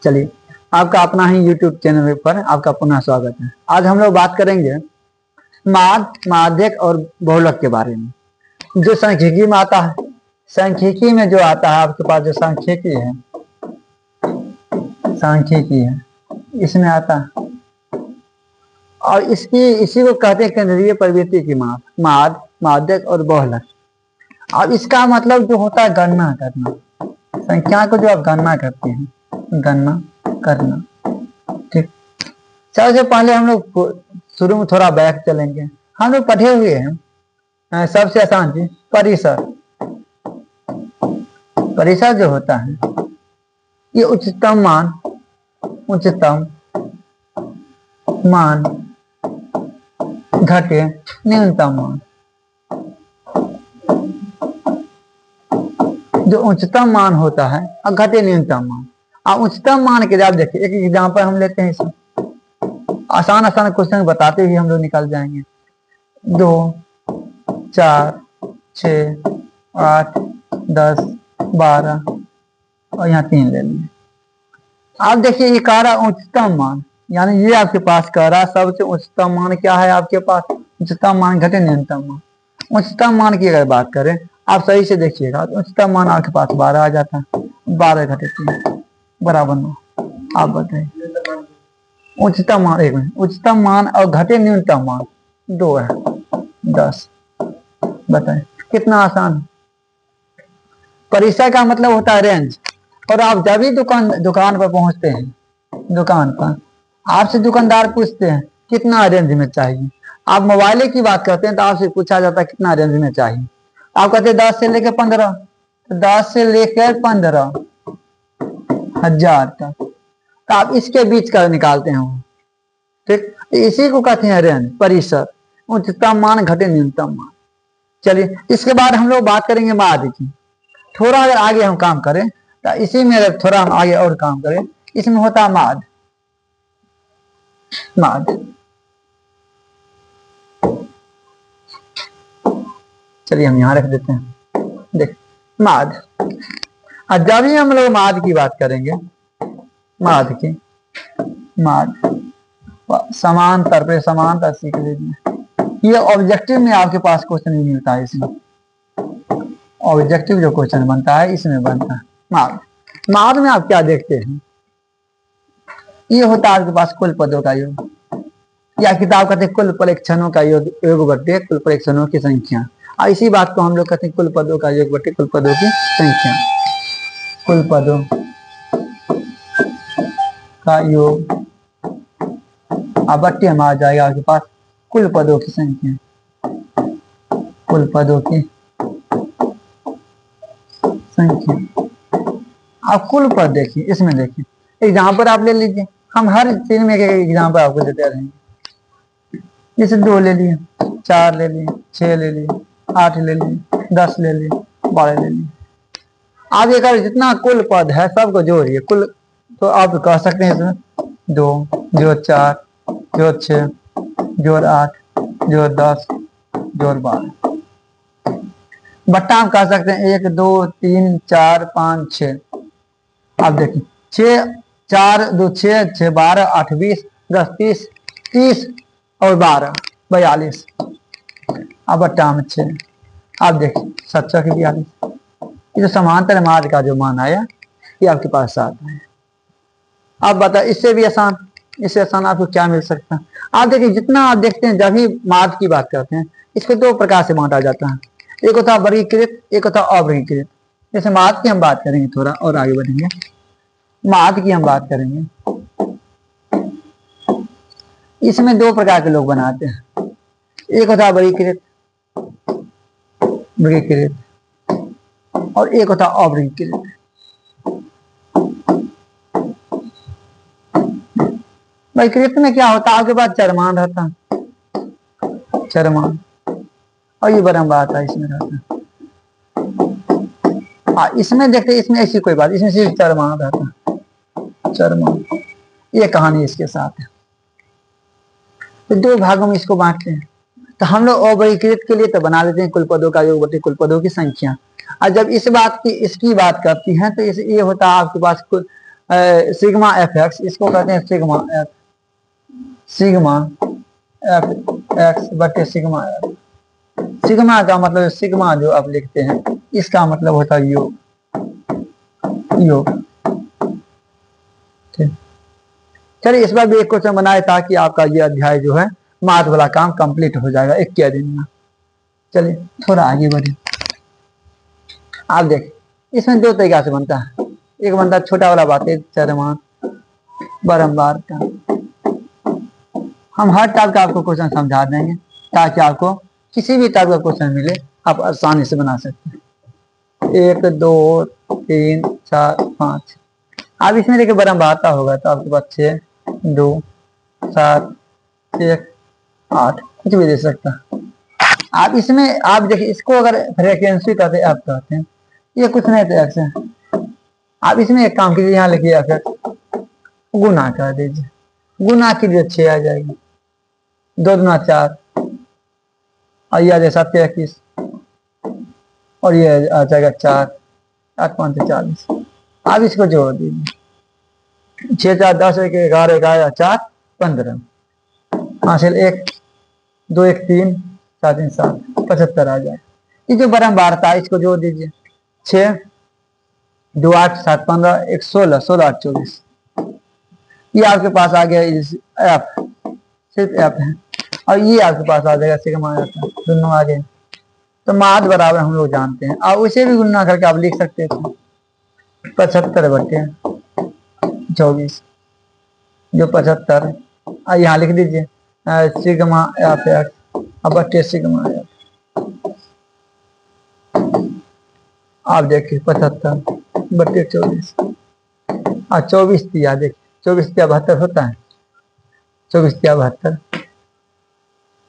चलिए, आपका अपना ही YouTube चैनल पर आपका पुनः स्वागत है। आज हम लोग बात करेंगे माद, माध्यक और बहुलक के बारे में। जो सांख्यिकी में आता है, सांख्यिकी में जो आता है आपके पास, जो सांख्यिकी है इसमें आता है, और इसी को कहते हैं केंद्रीय प्रवृत्ति की माप, माद, माध्यक और बहुलक। अब इसका मतलब जो होता है गणना करना, संख्या को जो आप गणना करते हैं, गणना करना। ठीक, सबसे पहले हम लोग शुरू में थोड़ा बैक चलेंगे। हम लोग पढ़े हुए हैं सबसे आसान चीज परिसर। परिसर जो होता है ये उच्चतम मान घटे न्यूनतम मान। जो उच्चतम मान होता है और घटे न्यूनतम मान। अब उच्चतम मान के आप देखिए, एक एग्जांपल हम लेते हैं। इसमें आसान क्वेश्चन बताते हुए हम लोग निकल जाएंगे। 2, 4, 6, 8, 10, 12 और यहाँ 3 ले लिए। आप देखिए ये कह रहा उच्चतम मान, यानी ये आपके पास कह रहा सबसे उच्चतम मान क्या है आपके पास, उच्चतम मान घटे न्यूनतम मान। उच्चतम मान की अगर बात करें, आप सही से देखिएगा, तो उच्चतम मान आपके पास 12 आ जाता है। 12 घटे 3 बराबर 9। आप बताइए उच्चतम मान, एक मिनट, उच्चतम मान और घटे न्यूनतम मान 2 है, 10। बताइए कितना आसान है। परिसर का मतलब होता है रेंज। और आप जब भी दुकान पर पहुंचते हैं, दुकान पर आपसे दुकानदार पूछते हैं कितना रेंज में चाहिए। आप मोबाइल की बात करते हैं तो आपसे पूछा जाता है कितना रेंज में चाहिए। आप कहते हैं 10 से लेकर 15, तो 10 से लेकर 15,000 तक, तो आप इसके बीच का निकालते हैं। ठीक, इसी को कहते हैं रेंज, परिसर, उच्चतम मान घटे न्यूनतम मान। चलिए, इसके बाद हम लोग बात करेंगे माध्य की। थोड़ा अगर आगे हम काम करें तो इसी में थोड़ा हम आगे और काम करें, इसमें होता है माध्य। चलिए हम यहां रख देते हैं। देख माध्य, जब भी हम लोग माध्य की बात करेंगे, माध्य समांतर पे समांतर सीख लीजिए। ये ऑब्जेक्टिव में आपके पास क्वेश्चन नहीं मिलता है। इसमें ऑब्जेक्टिव जो क्वेश्चन बनता है इसमें बनता है माध्य में आप क्या देखते हैं, ये होता है आपके पास कुल पदों का योग, या किताब कहते हैं कुल परीक्षणों का योग बटे कुल परीक्षणों की संख्या। और इसी बात को हम लोग कहते हैं कुल पदों का योग बटे कुल पदों की संख्या। कुल पदों का योग बट्टे में आ जाएगा आपके पास कुल पदों की संख्या। कुल पदों की संख्या। आप कुल पद देखिए, इसमें देखिए एग्जाम्पल आप ले लीजिए। हम हर चीज में एक एग्जाम्पल आपको देते रहेंगे। जैसे 2 ले लिए, 4 ले लिए, 6 ले लिए, 8 ले लिए, 10 ले लिए, 12 ले लिए। आप ये कर जितना कुल पद है सबको जोड़िए कुल, तो आप कह सकते हैं इसमें 2 जोड़ 4 जोड़ 6 जोड़ 8 जोड़ 10 जोड़ 12। बट्टा हम कह सकते हैं 1 2 3 4 5 6। आप देखिए 6 4 2 6 6 12 8 20 10 30 30 और 12 42। अब बट्टा में 6। आप देखिए 7 6 42। ये जो समांतर माध्य का जो मान आया ये आपके पास 7 है। आप बताए इससे भी आसान, इससे आसान आपको क्या मिल सकता है। आप देखिए जितना आप देखते हैं, जब भी माध्य की बात करते हैं इसको 2 प्रकार से बांटा जाता है। एक होता है वर्गीकृत, एक होता है अवर्गीकृत। जैसे माध्य की हम बात करेंगे, थोड़ा और आगे बढ़ेंगे, माध्य की हम बात करेंगे। इसमें 2 प्रकार के लोग बनाते हैं। एक होता है वर्गीकृत और एक होता है अवर्गीकृत। वर्गीकृत में क्या होता है, आपके पास चरमान रहता है, चरमान, और ये बरम आता है इसमें रहता है। इसमें देखते इसमें ऐसी कोई बात, इसमें सिर्फ चरमान रहता है, चरमान। ये कहानी इसके साथ है। तो 2 भागों में इसको बांटते हैं। तो हम लोग अवर्गीकृत के लिए तो बना लेते हैं कुल पदों का योग बटे कुल पदों की संख्या। और जब इसकी बात करती हैं तो ये होता है आपके पास कुल सिग्मा एफ एक्स, इसको कहते हैं सिग्मा एफ एक्स बटे सिग्मा एफ। सिग्मा का मतलब सिग्मा जो आप लिखते हैं इसका मतलब होता है योग, योग। ठीक, चलिए इस बार भी एक क्वेश्चन बनाए ताकि आपका ये अध्याय जो है मैथ वाला काम कंप्लीट हो जाएगा 21 दिन में। चलिए थोड़ा आगे बढ़े। आप देख इसमें दो तरीका से बनता है, एक बनता है छोटा वाला बातें चरमान बारंबार का। हम हर टाइप का आपको क्वेश्चन समझा देंगे ताकि आपको किसी भी टाइप का क्वेश्चन मिले आप आसानी से बना सकते हैं। 1 2 3 4 5। आप इसमें देखिए बारंबारता होगा तो आपके पास 6 2 7 1 8 कुछ भी दे सकता है। आप इसमें आप देखिए इसको अगर फ्रीक्वेंसी कहते आप कहते हैं, ये कुछ नहीं तो एक्स है। आप इसमें एक काम कीजिए, यहाँ लिखिए एक्स गुना कर दीजिए, गुना कीजिए 6 आ जाएगी, 2 दूना 4 और ये आ जाए 7 21 और ये आ जाएगा 4 8 5 40। आप इसको जोड़ दीजिए 6 4 10 1 11 11 4 15 हासिल 1 2 1 3 7 3 7 75 आ जाए। ये जो बारंबारता है इसको जोड़ दीजिए 6 2 8 7 15 1 16 16 8 24। ये आपके पास आ गया एफ, सिर्फ एफ है और ये आपके पास आ जाएगा सिग्मा एफ, दोनों आ गए। तो माद बराबर हम लोग जानते हैं और उसे भी गुणा करके आप लिख सकते थे 75 बटे 24 जो 75 यहाँ लिख दीजिए सिग्मा एफ एक्स अब बटे सिग्मा एफ। आप देखिए 75 बटे 24 और 24 दिया, देखिए 24 क्या 72 होता है, 24 क्या 72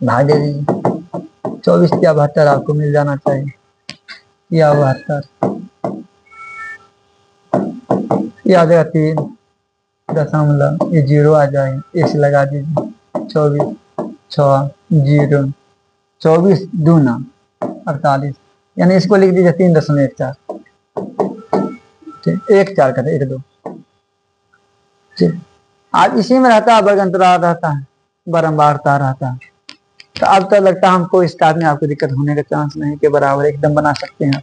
भाग दे दीजिए 24 क्या 72 आपको मिल जाना चाहिए, या 72 या 3 दशमलव ये 0 आ जाएंगे, इसे लगा दीजिए 24 6 0 24 दूना 48 यानी इसको लिख दीजिए 3.14। ठीक 1 4 करते 1 2। ठीक आज इसी में रहता है, वर्ग अंतराल रहता है, बारंबारता रहता है। तो अब तो लगता है हमको इस टाइप में आपको दिक्कत होने का चांस नहीं के बराबर एकदम बना सकते हैं।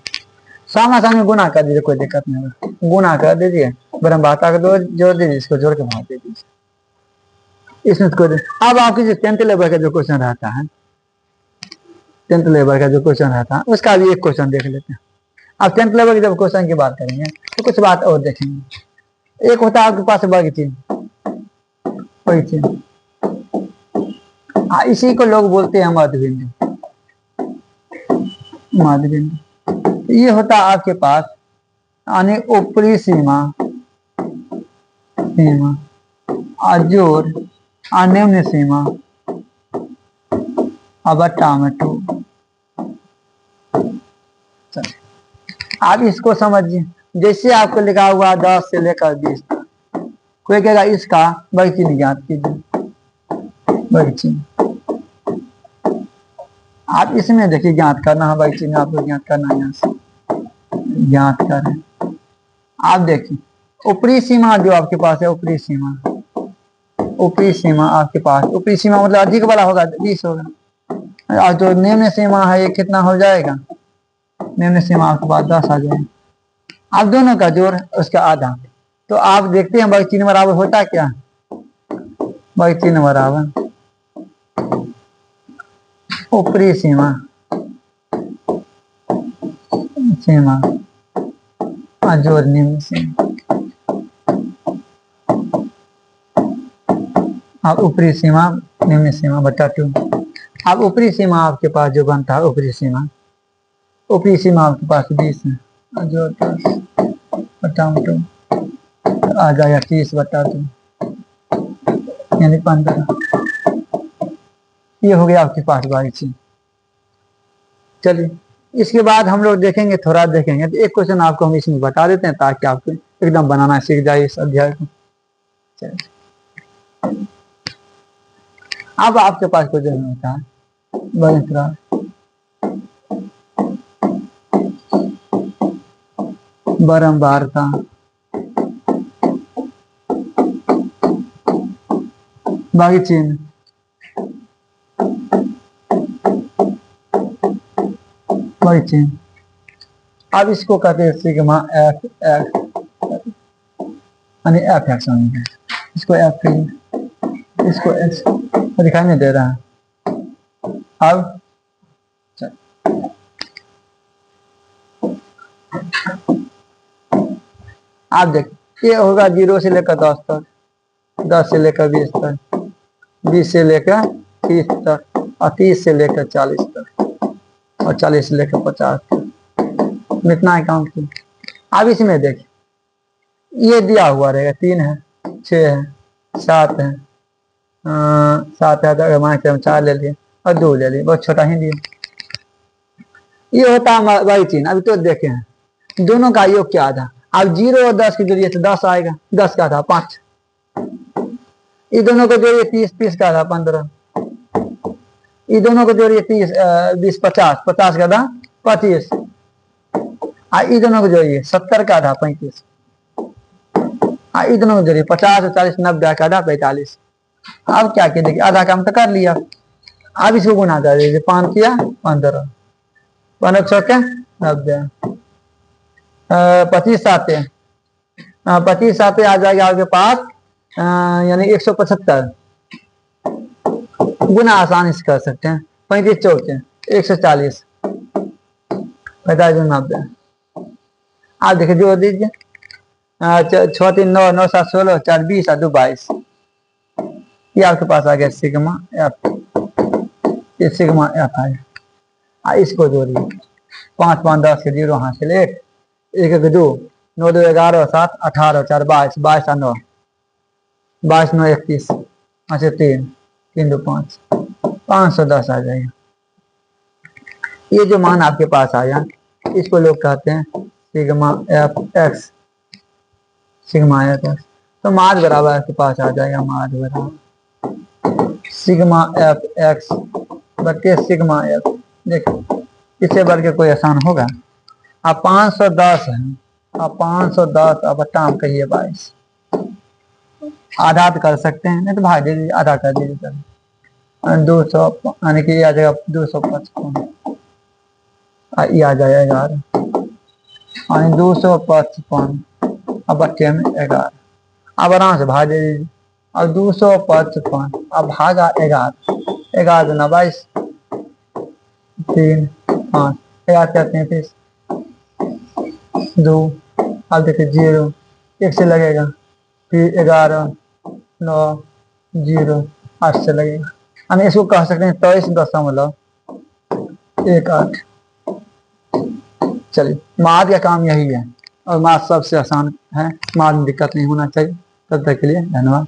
सामना सामने गुना कर दीजिए, कोई दिक्कत नहीं होगा, गुना कर दीजिए बारंबारता का जोड़ दीजिए, इसको जोड़ के भाग दे दीजिए इसमें कोई। अब आपकी जो 10th लेवल का जो क्वेश्चन रहता है, 10th लेवल का जो क्वेश्चन रहता है उसका भी एक क्वेश्चन देख लेते हैं। अब 10th लेवल के जब क्वेश्चन की बात करेंगे तो कुछ बात और देखेंगे। एक होता है आपके पास वर्ग चिन्ह, कोई चिन्ह, इसी को लोग बोलते हैं मध्य बिंदु, मध्य बिंदु। ये होता है आपके पास यानी ऊपरी सीमा, सीमा अजोर निम्न सीमा बट्टा में 2। आप इसको समझिए, जैसे आपको लिखा हुआ 10 से लेकर 20 तक, कोई कहेगा इसका वर्ग चिन्ह ज्ञात कीजिए, वर्ग चिन्ह आप इसमें देखिए ज्ञात करना है, वर्ग चिन्ह आपको ज्ञात करना है, यहाँ से ज्ञात करें। आप देखिए ऊपरी सीमा जो आपके पास है, ऊपरी सीमा, ऊपरी सीमा आपके पास, ऊपरी सीमा मतलब अधिक वाला होगा 20 होगा, और जो निम्न सीमा है ये कितना हो जाएगा, निम्न सीमा आपके पास 10 आ जाएगा। आप दोनों का जोड़ उसका आधा, तो आप देखते हैं वर्ग चिन्ह बराबर होता क्या, वर्ग चिन्ह बराबर ऊपरी सीमा, सीमा जोड़ निम्न सीमा, आप ऊपरी सीमा निम्न सीमा बटा 2। अब ऊपरी सीमा आपके पास जो बनता है, ऊपरी सीमा, ऊपरी सीमा आपके पास 20 है, जो 10 बटा 2 आ जाएगा 30 बटा 2 यानी 15। ये हो गया आपके पास वर्ग चिन्ह। चलिए इसके बाद हम लोग देखेंगे, थोड़ा देखेंगे तो एक क्वेश्चन आपको हम इसमें बता देते हैं ताकि आपको एकदम बनाना सीख जाए इस अध्याय को। अब आपके पास क्वेश्चन होता है बारंबारता, बाकी चिन्ह, बाकी चिन्ह। अब इसको कहते हैं सिग्मा एफ एक्स, यानी एफ एक्स होने का। इसको एफ कहिए, इसको एक्स दिखाई नहीं दे रहा है। अब आप देखिए, ये होगा 0 से लेकर 10 तक, 10 से लेकर 20 तक, 20 से लेकर 30 तक, और 30 से लेकर 40 तक, और 40 से लेकर 50 तक। इतना ही काउंट किया। अब इसमें देखिए, ये दिया हुआ रहेगा 3 है, 6 है, 7 है, 7 है, तो मान के हम 4 ले लिए और 2 ले लिए, बहुत छोटा ही दिया। ये होता है वही चिन्ह। अभी तो देखे हैं दोनों का योग क्या था। अब 0 और 10 की जोड़िए तो 10 आएगा, 10 का था 5, ये दोनों को जोड़िए 30, 30 का था 15, ये दोनों को जोड़िए 30, 20, 50, 50 का था 25, ये दोनों को जोड़िए 70 का था 35, ये दोनों को जोड़िए 50 और 40, 90 का था 45। अब क्या किया, देखिए आधा काम तो कर लिया। अब इसको गुना कर दीजिए, 5 किया 15, 15 चौके 90, 25 साते, 25 साते आ जाएगा आपके पास, यानी 175। गुना आसानी से कर सकते हैं, 35 चौके 140, 45 90। आप देखिए जोड़ दीजिए, 6 3 9, 9 7 16, 4 20 और 2 22। ये आपके पास आ गया सिग्मा एफ, ये सिग्मा एफ आया। इसको जोड़िए, 5 5 10 के 0 हासिल 1, 1 1 2, 9 2 11 7 18, 4 22, 22 और 9, 22 9 31, अच्छा 3 3 2 5, 510 आ जाएगा। ये जो मान आपके पास आया, इसको लोग कहते हैं sigma F x, sigma F x. तो मार्ग बराबर आपके पास आ जाएगा, मार्ग बराबर सिग्मा एफ एक्स बटे सिग्मा एफ। देखो इससे बढ़ के कोई आसान होगा। अब 510 है, अब 510 अब बट्टा हम कहिए 22, आधा कर सकते हैं, नहीं तो भाग दीजिए, आधा कर दीजिए, 200 यानी कि आ जाएगा 255, ये आ जाएगा 11, 255 अब बच्चे में 11। अब आराम से भाग दे दीजिए, अब 255 अब भागा 11, 11 दूना 22, 3 5, 11 क्या 33, 2, अब देखिए 0 1 से लगेगा, फिर 11 9 0 8 से लगेगा। हम इसको कह सकते हैं 23.18। चलिए, माद का काम यही है, और माद सबसे आसान है, माद में दिक्कत नहीं होना चाहिए। तब तक के लिए धन्यवाद।